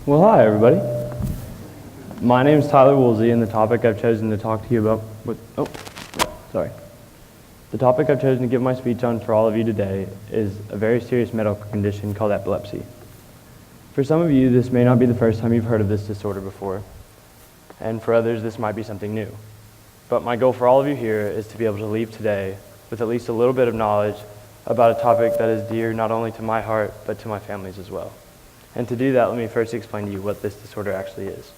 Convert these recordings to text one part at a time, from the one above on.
Well, hi, everybody. My name is Tyler Woolsey, and the topic I've chosen to talk to you about The topic I've chosen to give my speech on for all of you today is a very serious medical condition called epilepsy. For some of you, this may not be the first time you've heard of this disorder before, and for others, this might be something new. But my goal for all of you here is to be able to leave today with at least a little bit of knowledge about a topic that is dear not only to my heart, but to my family's as well. And to do that, let me first explain to you what this disorder actually is.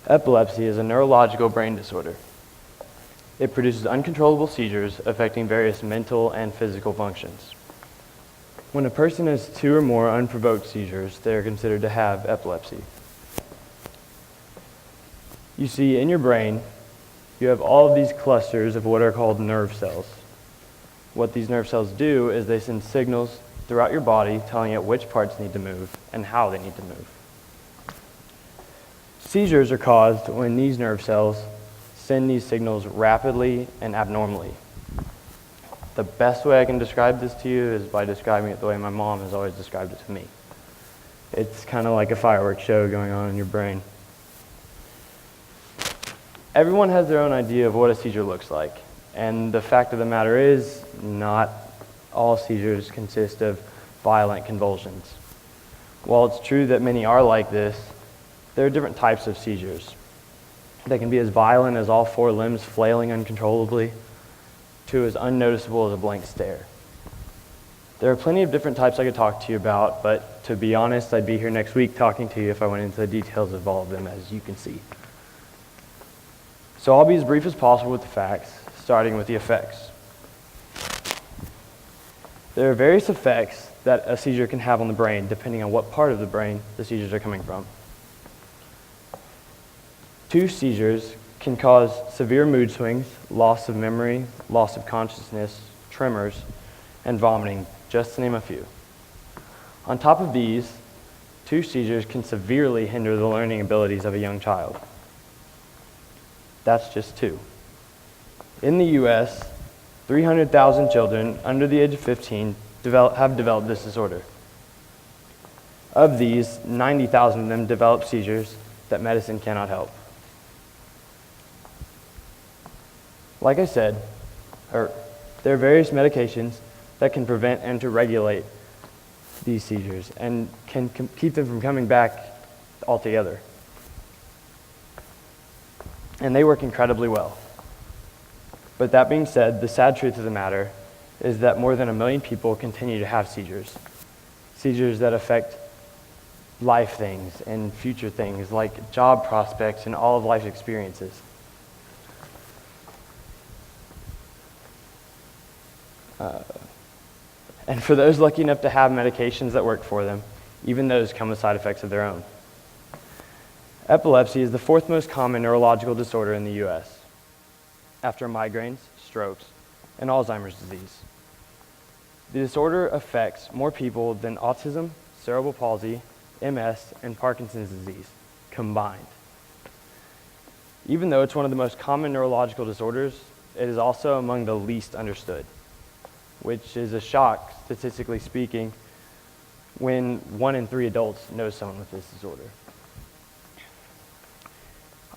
Epilepsy is a neurological brain disorder. It produces uncontrollable seizures affecting various mental and physical functions. When a person has 2 or more unprovoked seizures, they are considered to have epilepsy. You see, in your brain, you have all of these clusters of what are called nerve cells. What these nerve cells do is they send signals throughout your body telling it which parts need to move and how they need to move. Seizures are caused when these nerve cells send these signals rapidly and abnormally. The best way I can describe this to you is by describing it the way my mom has always described it to me. It's kind of like a fireworks show going on in your brain. Everyone has their own idea of what a seizure looks like, and the fact of the matter is, not all seizures consist of violent convulsions. While it's true that many are like this, there are different types of seizures. They can be as violent as all 4 limbs flailing uncontrollably, to as unnoticeable as a blank stare. There are plenty of different types I could talk to you about, but to be honest, I'd be here next week talking to you if I went into the details of all of them, as you can see. So I'll be as brief as possible with the facts, starting with the effects. There are various effects that a seizure can have on the brain, depending on what part of the brain the seizures are coming from. 2 seizures can cause severe mood swings, loss of memory, loss of consciousness, tremors, and vomiting, just to name a few. On top of these, 2 seizures can severely hinder the learning abilities of a young child. That's just 2. In the U.S., 300,000 children under the age of 15 have developed this disorder. Of these, 90,000 of them develop seizures that medicine cannot help. Like I said, there are various medications that can prevent and to regulate these seizures and can keep them from coming back altogether. And they work incredibly well. But that being said, the sad truth of the matter is that more than 1 million people continue to have seizures. Seizures that affect life things and future things like job prospects and all of life's experiences. And for those lucky enough to have medications that work for them, even those come with side effects of their own. Epilepsy is the 4th most common neurological disorder in the U.S., after migraines, strokes, and Alzheimer's disease. The disorder affects more people than autism, cerebral palsy, MS, and Parkinson's disease combined. Even though it's one of the most common neurological disorders, it is also among the least understood, which is a shock, statistically speaking, when 1 in 3 adults knows someone with this disorder.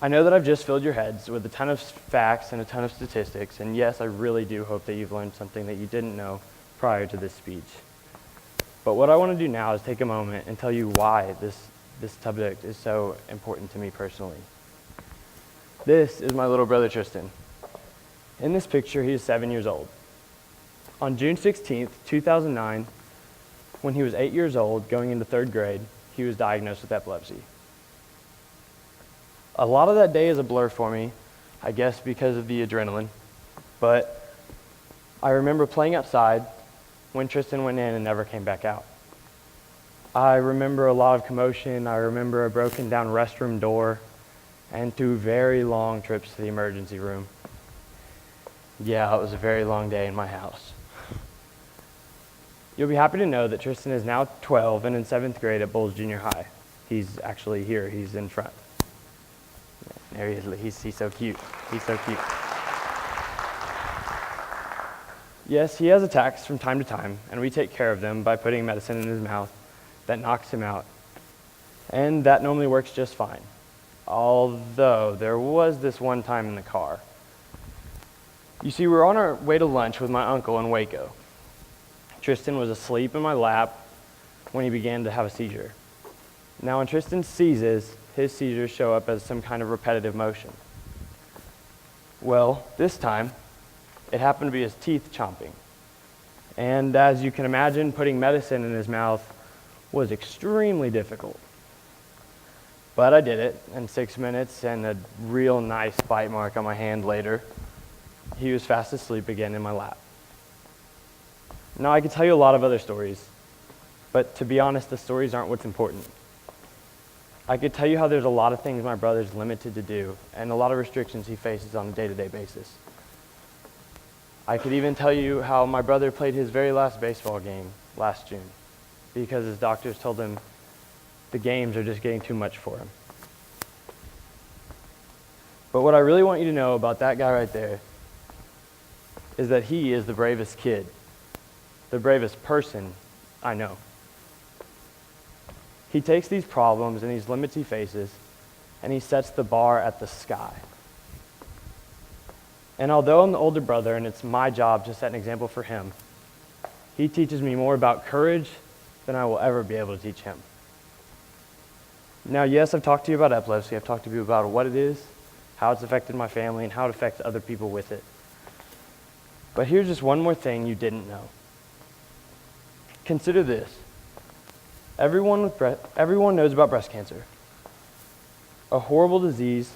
I know that I've just filled your heads with a ton of facts and a ton of statistics, and yes, I really do hope that you've learned something that you didn't know prior to this speech. But what I want to do now is take a moment and tell you why this subject is so important to me personally. This is my little brother Tristan. In this picture, he is 7 years old. On June 16th, 2009, when he was 8 years old, going into 3rd grade, he was diagnosed with epilepsy. A lot of that day is a blur for me, I guess because of the adrenaline, but I remember playing outside when Tristan went in and never came back out. I remember a lot of commotion. I remember a broken down restroom door and 2 very long trips to the emergency room. Yeah, it was a very long day in my house. You'll be happy to know that Tristan is now 12 and in 7th grade at Bowles Junior High. He's actually here. He's in front. There he is. He's so cute. He's so cute. Yes, he has attacks from time to time, and we take care of them by putting medicine in his mouth that knocks him out. And that normally works just fine. Although there was this one time in the car. You see, we were on our way to lunch with my uncle in Waco. Tristan was asleep in my lap when he began to have a seizure. Now, when Tristan seizes, his seizures show up as some kind of repetitive motion. Well, this time, it happened to be his teeth chomping. And as you can imagine, putting medicine in his mouth was extremely difficult. But I did it in 6 minutes, and a real nice bite mark on my hand later, he was fast asleep again in my lap. Now, I could tell you a lot of other stories, but to be honest, the stories aren't what's important. I could tell you how there's a lot of things my brother's limited to do, and a lot of restrictions he faces on a day-to-day basis. I could even tell you how my brother played his very last baseball game last June, because his doctors told him the games are just getting too much for him. But what I really want you to know about that guy right there is that he is the bravest kid, the bravest person I know. He takes these problems and these limits he faces, and he sets the bar at the sky. And although I'm the older brother and it's my job to set an example for him, he teaches me more about courage than I will ever be able to teach him. Now, yes, I've talked to you about epilepsy. I've talked to you about what it is, how it's affected my family, and how it affects other people with it. But here's just one more thing you didn't know. Consider this. Everyone knows about breast cancer, a horrible disease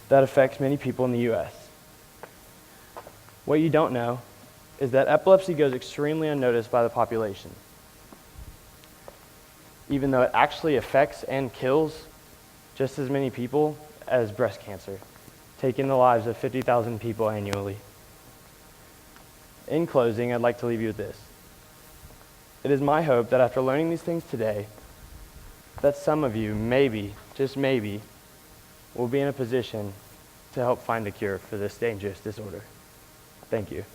that affects many people in the U.S. What you don't know is that epilepsy goes extremely unnoticed by the population, even though it actually affects and kills just as many people as breast cancer, taking the lives of 50,000 people annually. In closing, I'd like to leave you with this. It is my hope that after learning these things today, that some of you, maybe, just maybe, will be in a position to help find a cure for this dangerous disorder. Thank you.